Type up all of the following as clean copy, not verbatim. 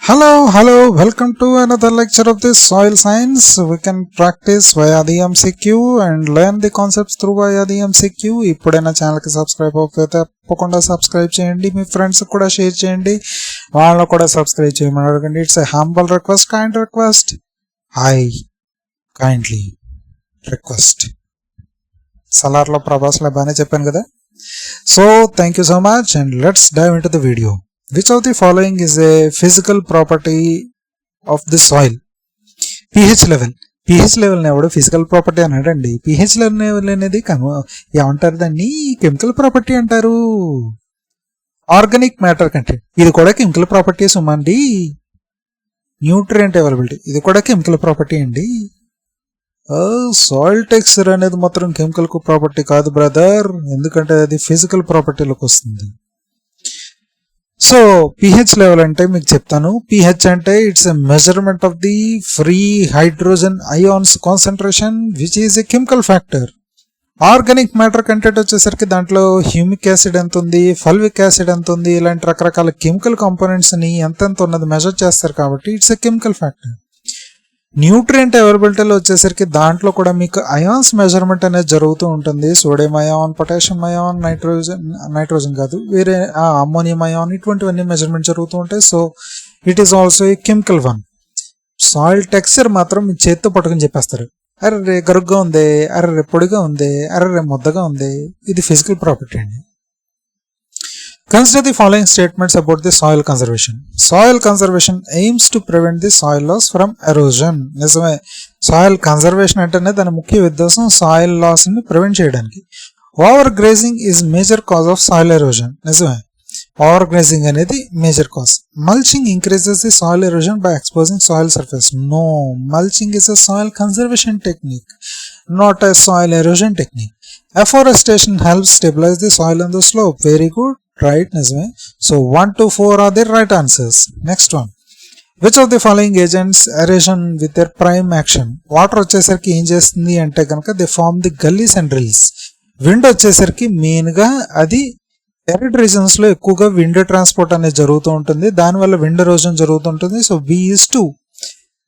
Hello, welcome to another lecture of this soil science. We can practice via the MCQ and learn the concepts through via the MCQ. ఇప్పుడైనా ఛానల్కి subscribe అవ్వకపోతే తప్పకుండా subscribe చేయండి, మీ friends కూడా share చేయండి, వాళ్ళని కూడా సబ్స్క్రైబ్ చేయమని అడగండి. It's a humble request, kind request. I kindly request. సలార్లో ప్రభాస్లో బాగానే చెప్పాను కదా. So thank you so much and let's dive into the video. Which of the following is a physical property of the soil? pH level. pH level ని ఎవడో physical property అన్నాడండి. pH level అనేది ఏమంటారు, దాన్ని కెమికల్ ప్రాపర్టీ అంటారు. Organic matter content, ఇది కూడా chemical property సుమండి. Nutrient availability, ఇది కూడా కెమికల్ ప్రాపర్టీ అండి. సాయిల్ టెక్స్చర్ అనేది మాత్రం కెమికల్ ప్రాపర్టీ కాదు బ్రదర్, ఎందుకంటే అది ఫిజికల్ ప్రాపర్టీలోకి వస్తుంది. సో pH లెవెల్ అంటే మీకు చెప్తాను. pH అంటే it's a measurement of the free hydrogen ions concentration which is a chemical factor. Organic matter content వచ్చేసరికి దాంట్లో హ్యూమిక్ యాసిడ్ ఎంత ఉంది, ఫల్విక్ యాసిడ్ ఎంత ఉంది, ఇలాంటి రకరకాల కెమికల్ కాంపోనెంట్స్ ని ఎంతెంత ఉన్నది మెజర్ చేస్తారు కాబట్టి it's a chemical factor. Nutrient అవైలబిలిటీలో వచ్చేసరికి దాంట్లో కూడా మీకు అయాన్స్ మెజర్మెంట్ అనేది జరుగుతూ ఉంటుంది. Sodium ion, potassium ion, nitrogen కాదు వేరే అమ్మోనియం అయాన్, ఇటువంటివన్నీ మెజర్మెంట్ జరుగుతూ ఉంటాయి. So it is also a chemical one. Soil texture మాత్రం మీ చేత్తో పట్టుకుని చెప్పేస్తారు, అర్రే గరుగ్గా ఉంది, అర్రే పొడిగా ఉంది, అర్రే ముద్దగా ఉంది. ఇది ఫిజికల్ ప్రాపర్టీ అండి. Consider the following statements about the soil conservation. Soil conservation aims to prevent the soil loss from erosion. నిజమే, సాయిల్ కన్జర్వేషన్ అంటేనే దాని ముఖ్య ఉద్దేశం సాయిల్ లాస్ ని ప్రివెంట్ చేయడానికి. Overgrazing is major cause of soil erosion. నిజమే, overgrazing అనేది major cause. Mulching increases the soil erosion by exposing soil surface. No, mulching is a soil conservation technique, not a soil erosion technique. Afforestation helps stabilize the soil on the slope. Very good. Right, నిజమే. So 1 to 4 are the right answers. Next one. Which of the following agents erosion with their prime action? Water వచ్చేసరికి ఏం చేస్తుంది అంటే కనుక they form the gullies and rills. Wind వచ్చేసరికి main గా అది arid reasons లో ఎక్కువగా విండ్ ట్రాన్స్పోర్ట్ అనేది జరుగుతూ ఉంటుంది, దానివల్ల విండ్ ఎరోజన్ జరుగుతుంటుంది. So B is 2.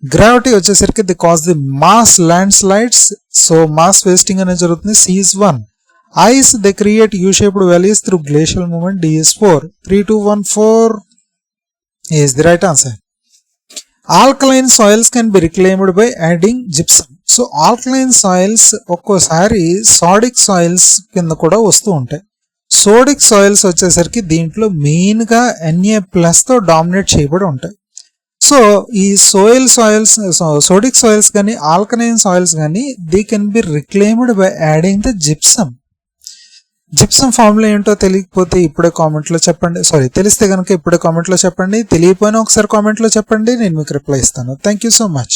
గ్రావిటీ వచ్చేసరికి the cause the mass land slides, so mass wasting అనేది జరుగుతుంది. C is 1. Ice, they create U-shaped valleys through glacial movement. D is 4. 3, 2, 1, 4 is the right answer. Alkaline soils can be reclaimed by adding gypsum. So alkaline soils ఒక్కోసారి సోడిక్ soils కింద కూడా వస్తూ ఉంటాయి. సోడిక్ soils వచ్చేసరికి దీంట్లో main గా Na+ తో dominate చేయబడి ఉంటాయి. సో ఈ సోడిక్ సాయిల్స్ కానీ ఆల్కలైన్ సాయిల్స్ కానీ they can be reclaimed by adding the gypsum. Gypsum formula ఏంటో తెలియకపోతే ఇప్పుడే కామెంట్ లో చెప్పండి, సారీ తెలిస్తే కనుక ఇప్పుడే కామెంట్ లో చెప్పండి, తెలియపోయినా ఒకసారి కామెంట్ లో చెప్పండి, నేను మీకు రిప్లై ఇస్తాను. Thank you so much.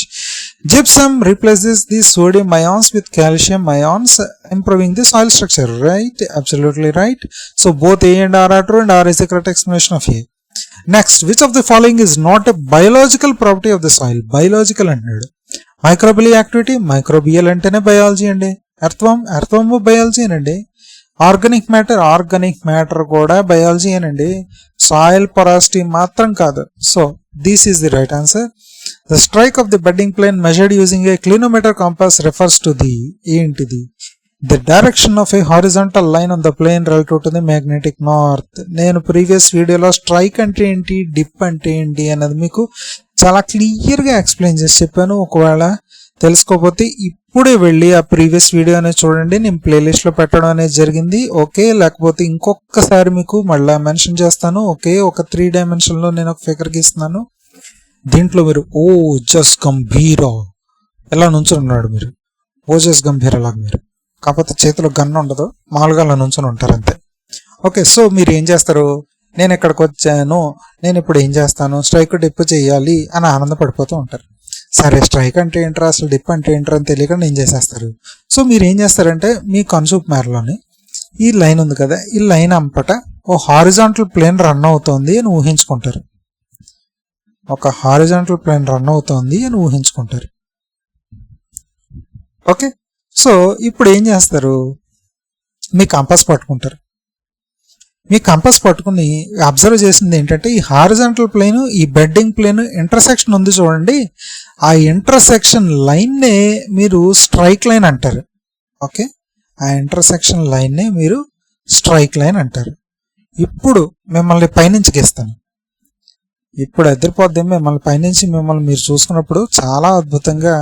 Gypsum replaces the sodium ions with calcium ions, improving the soil structure. Right, absolutely right. So both A and R are true and R is the correct explanation of A. Next, which of the following is not a biological property of the soil? Biological అంటున్నాడు. Microbial activity, microbial అంటేనే biology అండి. అర్థం biology అనండి. Organic matter కూడా biology అనండి. Soil porosity మాత్రం కాదు. So this is the right answer. The strike of the bedding plane measured using a clinometer compass refers to the ఏంటిది? The direction of a horizontal line on the plane relative to the magnetic north. నేను previous వీడియోలో strike అంటే ఏంటి, dip అంటే ఏంటి అన్నది మీకు చాలా క్లియర్ గా ఎక్స్ప్లెయిన్ చేసి చెప్పాను. ఒకవేళ తెలుసుకోకపోతే ఇప్పుడే వెళ్ళి ఆ ప్రీవియస్ వీడియో అనేది చూడండి, నేను ప్లేలిస్ట్ లో పెట్టడం అనేది జరిగింది. ఓకే, లేకపోతే ఇంకొకసారి మీకు మళ్ళీ మెన్షన్ చేస్తాను. ఓకే, ఒక 3 dimension లో నేను ఒక ఫిగర్ గీస్తున్నాను. దీంట్లో మీరు ఓజస్ గంభీర ఎలా నుంచుని ఉన్నాడు, మీరు ఓజస్ గంభీర లాగా మీరు, కాకపోతే చేతిలో గన్ను ఉండదు, మామూలుగా అలా నుంచుని ఉంటారు అంతే. ఓకే, సో మీరు ఏం చేస్తారు, నేను ఇక్కడికి వచ్చాను, నేను ఇప్పుడు ఏం చేస్తాను, స్ట్రైక్ డిప్ చేయాలి అని ఆనందపడిపోతూ ఉంటారు. సరే స్ట్రైక్ అంటే ఏంట్రా, అసలు డిప్ అంటే ఏంట్రా అని తెలియకుండా ఏం చేసేస్తారు. సో మీరు ఏం చేస్తారంటే మీ కన్సూప్ మేరలోని ఈ లైన్ ఉంది కదా, ఈ లైన్ అంపట ఓ హారిజాంటల్ ప్లేన్ రన్ అవుతోంది అని ఊహించుకుంటారు. ఒక హారిజాంటల్ ప్లేన్ రన్ అవుతోంది అని ఊహించుకుంటారు. ఓకే, సో ఇప్పుడు ఏం చేస్తారు, మీ కంపాస్ పట్టుకుంటారు. మీ కంపాస్ పట్టుకుని అబ్జర్వ్ చేసింది ఏంటంటే ఈ హారిజాంటల్ ప్లేన్ ఈ బెడ్డింగ్ ప్లేన్ ఇంటర్సెక్షన్ ఉంది చూడండి, ఆ ఇంటర్సెక్షన్ లైన్నే మీరు స్ట్రైక్ లైన్ అంటారు. ఓకే, ఆ ఇంటర్సెక్షన్ లైన్నే మీరు స్ట్రైక్ లైన్ అంటారు. ఇప్పుడు మిమ్మల్ని పైనుంచి గీస్తాను. ఇప్పుడు ఎదిరిపోద్ది మిమ్మల్ని పైనుంచి మిమ్మల్ని మీరు చూసుకున్నప్పుడు చాలా అద్భుతంగా,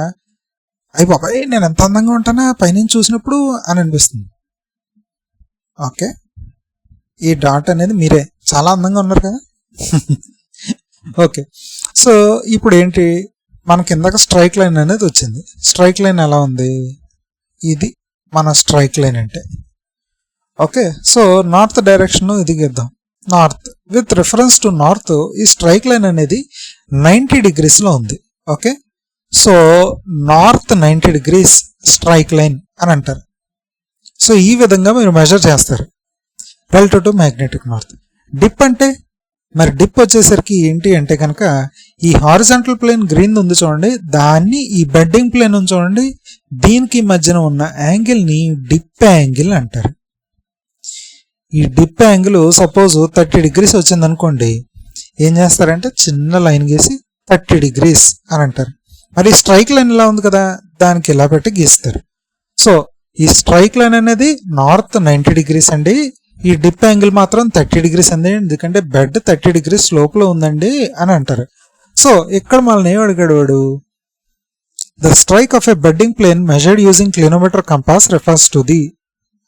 అయ్యి బాబాయ్ నేను ఎంత అందంగా ఉంటానా పైనుంచి చూసినప్పుడు అని అనిపిస్తుంది. ఓకే, ఈ డాట్ అనేది మీరే చాలా అందంగా ఉన్నారు కదా. ఓకే, సో ఇప్పుడు ఏంటి, మన కిందకి స్ట్రైక్ లైన్ అనేది వచ్చింది. స్ట్రైక్ లైన్ ఎలా ఉంది, ఇది మన స్ట్రైక్ లైన్ అంటే. ఓకే, సో నార్త్ డైరెక్షన్ ఇది గీద్దాం. North, with reference to north ఈ స్ట్రైక్ లైన్ అనేది 90 degreesలో ఉంది. Okay, so north 90 degrees strike line అని అంటారు. సో ఈ విధంగా మీరు మెజర్ చేస్తారు relative to magnetic north. Dip అంటే మరి డిప్ వచ్చేసరికి ఏంటి అంటే కనుక ఈ హారిజాంటల్ ప్లేన్ గ్రీన్ ఉంది చూడండి, దాన్ని ఈ బెడ్డింగ్ ప్లేన్ ఉంది చూడండి, దీనికి మధ్యన ఉన్న యాంగిల్ని డిప్ యాంగిల్ అంటారు. ఈ డిప్ యాంగిల్ సపోజ్ 30 degrees వచ్చింది అనుకోండి, ఏం చేస్తారంటే చిన్న లైన్ గీసి 30 degrees అని అంటారు. మరి స్ట్రైక్ లైన్ ఇలా ఉంది కదా, దానికి ఇలా పెట్టి గీస్తారు. సో ఈ స్ట్రైక్ లైన్ అనేది నార్త్ 90 degrees అండి, ఈ డిప్ యాంగిల్ మాత్రం 30 degrees అండి, ఎందుకంటే బెడ్ 30 degrees స్లోప్లో ఉందండి అని అంటారు. సో ఇక్కడ మనల్ని ఏం అడిగాడు వాడు, the strike of a bedding plane measured using clinometer compass refers to the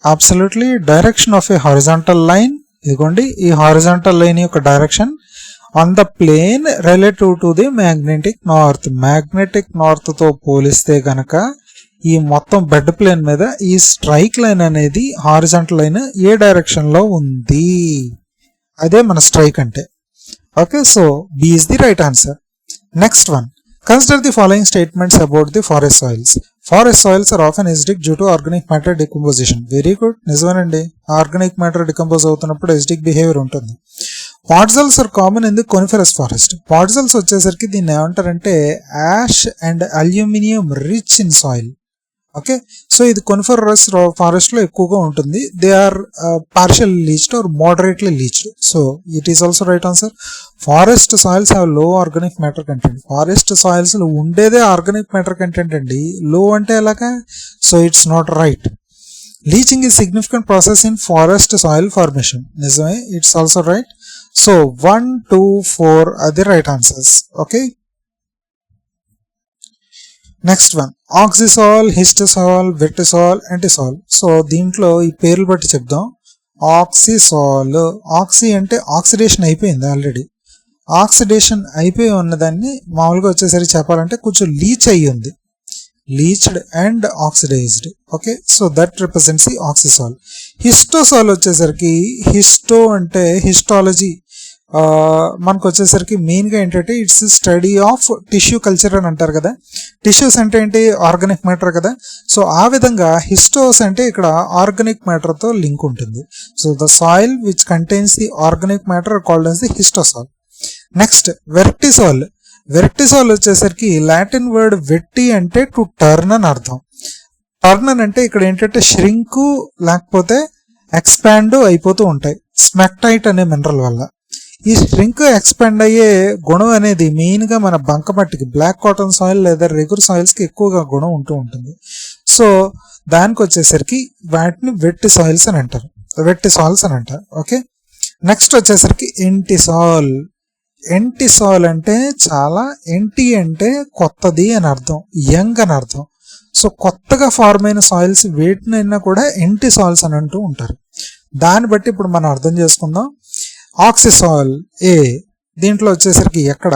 absolutely direction of a horizontal line. ఇదిగోండి ఈ హారిజాంటల్ లైన్ యొక్క direction on the plane relative to the magnetic north. Magnetic north తో పోలిస్తే గనక ఈ మొత్తం bed plane మీద ఈ స్ట్రైక్ లైన్ అనేది హారిజాంటల్ లైన్ ఏ డైరెక్షన్ లో ఉంది, అదే మన స్ట్రైక్ అంటే. Okay, so B is the right answer. Next one, consider the following statements about the forest soils. Forest soils are often acidic due to organic matter decomposition. Very good, నిజమేనండి. Organic matter decompose అవుతున్నప్పుడు acidic behaviour ఉంటుంది. Podzols are common in the coniferous forest. Podzols వచ్చేసరికి దీన్ని ఏమంటారంటే ash and aluminium rich in soil. Okay, so ఇది coniferous forest లో ఎక్కువగా ఉంటుంది. They are partial leached or moderately leached. So it is also right answer. Forest soils have లో organic matter content. Forest soils లో ఉండేదే organic matter content అండి, low అంటే ఎలాగా? So it's not right. Leaching is significant process in forest soil formation. నిజమే, it's also right. So 1, 2, 4 అది right answers. Okay, next one, oxisol, histosol, vertisol, entisol. So దీంట్లో ఈ పేర్లు బట్టి చెప్దాం. ఆక్సిసాల్, ఆక్సి అంటే ఆక్సిడేషన్ అయిపోయింది ఆల్రెడీ. ఆక్సిడేషన్ అయిపోయి ఉన్నదాన్ని మామూలుగా వచ్చేసరికి చెప్పాలంటే కొంచెం లీచ్ అయ్యి ఉంది, leached and oxidised. Okay, so that represents the oxisol. Histosol వచ్చేసరికి, హిస్టో అంటే హిస్టాలజీ, మనకు వచ్చేసరికి మెయిన్గా ఏంటంటే it's study of tissue culture అని అంటారు కదా. టిష్యూస్ అంటే ఏంటి, ఆర్గానిక్ మ్యాటర్ కదా. సో ఆ విధంగా హిస్టోస్ అంటే ఇక్కడ ఆర్గానిక్ మ్యాటర్తో లింక్ ఉంటుంది. So the soil which contains the organic matter called as the histosol. Next vertisol. Vertisol వచ్చేసరికి లాటిన్ వర్డ్ వెట్టి అంటే టు టర్న్ అని అర్థం. టర్న్ అంటే ఇక్కడ ఏంటంటే ష్రింక్ లేకపోతే ఎక్స్పాండ్ అయిపోతూ ఉంటాయి స్మెక్టైట్ అనే మినరల్ వల్ల. ఈ ష్రింక్ ఎక్స్పాండ్ అయ్యే గుణం అనేది మెయిన్గా మన బంకమట్టికి, బ్లాక్ కాటన్ సాయిల్ లేదా రెగ్యులర్ సాయిల్స్కి ఎక్కువగా గుణం ఉంటూ ఉంటుంది. సో దానికి వచ్చేసరికి వాటిని వెట్టి సాయిల్స్ అని అంటారు, వెట్టి సాయిల్స్ అని అంటారు. ఓకే, నెక్స్ట్ వచ్చేసరికి ఎంటిసాల్. ఎంటిసాల్ అంటే చాలా, ఎంటి అంటే కొత్తది అని అర్థం, యంగ్ అని అర్థం. సో కొత్తగా ఫార్మ్ అయిన సాయిల్స్ వేటినైనా కూడా ఎంటి సాయిల్స్ అని అంటూ ఉంటారు. దాన్ని బట్టి ఇప్పుడు మనం అర్థం చేసుకుందాం. ఆక్సిసాల్ ఏ, దీంట్లో వచ్చేసరికి ఎక్కడ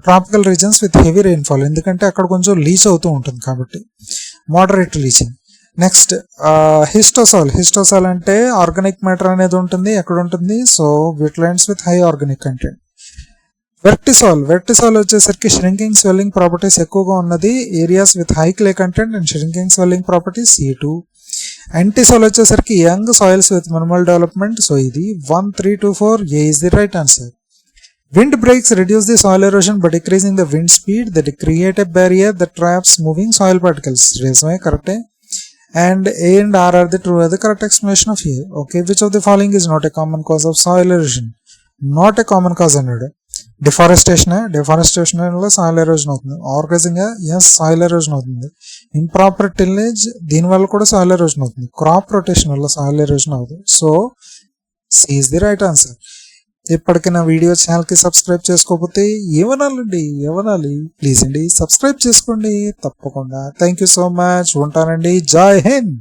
tropical regions with heavy rainfall, ఎందుకంటే అక్కడ కొంచెం లీచ్ అవుతూ ఉంటుంది కాబట్టి moderate leaching. Next histosol. Histosol అంటే ఆర్గానిక్ మ్యాటర్ అనేది ఉంటుంది, ఎక్కడ ఉంటుంది? So wetlands with high organic content. Vertisol. Vertisol వచ్చేసరికి ష్రింకింగ్ స్వెల్లింగ్ ప్రాపర్టీస్ ఎక్కువగా ఉన్నది, areas with high clay content and shrinking swelling properties C2. Entisol వచ్చేసరికి young soils with minimal development. So ఇది 1, 3, 2, 4 A is the right answer. Wind breaks reduce the soil erosion by decreasing the wind speed that create a barrier that traps moving soil particles. నిజమే, కరెక్టే. and A and R are the true are the correct explanation of A. Okay, which of the following is not a common cause of soil erosion? Not a common cause అన్నాడు. Deforestation వల్ల soil erosion అవుతుంది. Organising soil erosion అవుతుంది. Improper tillage దీనివల్ల కూడా soil erosion అవుతుంది. Crop rotation వల్ల soil erosion అవుతుంది. So C is the right answer. ఇప్పటికీ నా వీడియో ఛానల్కి సబ్స్క్రైబ్ చేసుకోకపోతే ఏమనాలి ప్లీజ్ అండి సబ్స్క్రైబ్ చేసుకోండి తప్పకుండా. Thank you so much. ఉంటానండి. జై హింద్.